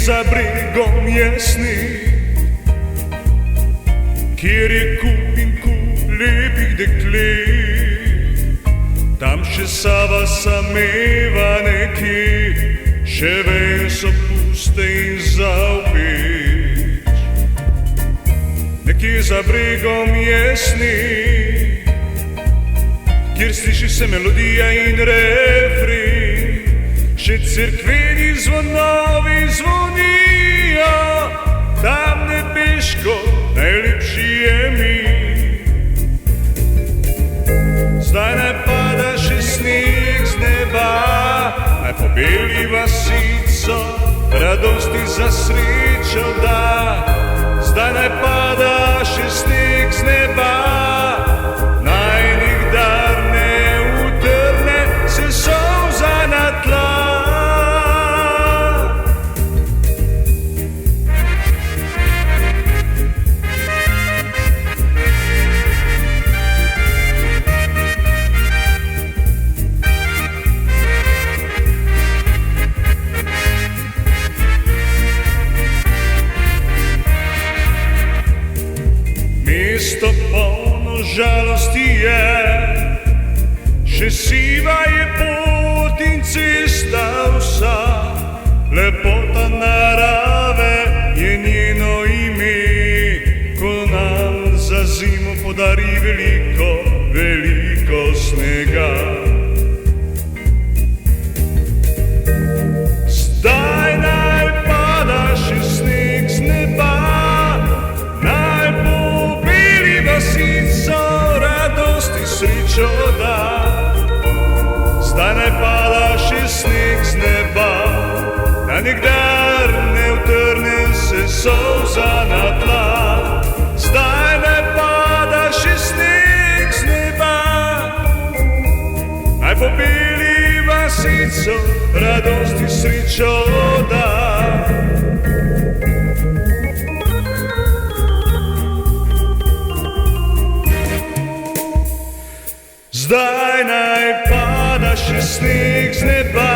za bregom jasni, kjer je kup in kup lepih deklet. Tam še Sava sameva nekje, še veje so puste in zavpeč. Nekje za bregom jasni, kjer sliši se melodija in refren, še cerkveni zvonovi zvonijo, tam nebeško najlepši je mi. Zdaj naj pada še sneg z neba, naj pobeli vasico, radosti za srečo da. Zdaj naj pada še sneg z neba, naj nikdar ne utrne se solza na tla. Mesto polno žalosti je, še siva je pot in cesta vsa. Lepota narave je njeno ime, ko nam za zimo podari veliko, veliko snega. Zdaj naj pada še sneg z neba, srečo da. Zdaj naj pada še sneg z neba, da nikdar ne utrne se solza na tla. Zdaj naj pada še sneg z neba, naj pobeli vasico, radosti srečo da. Zdaj naj pada še sneg z neba,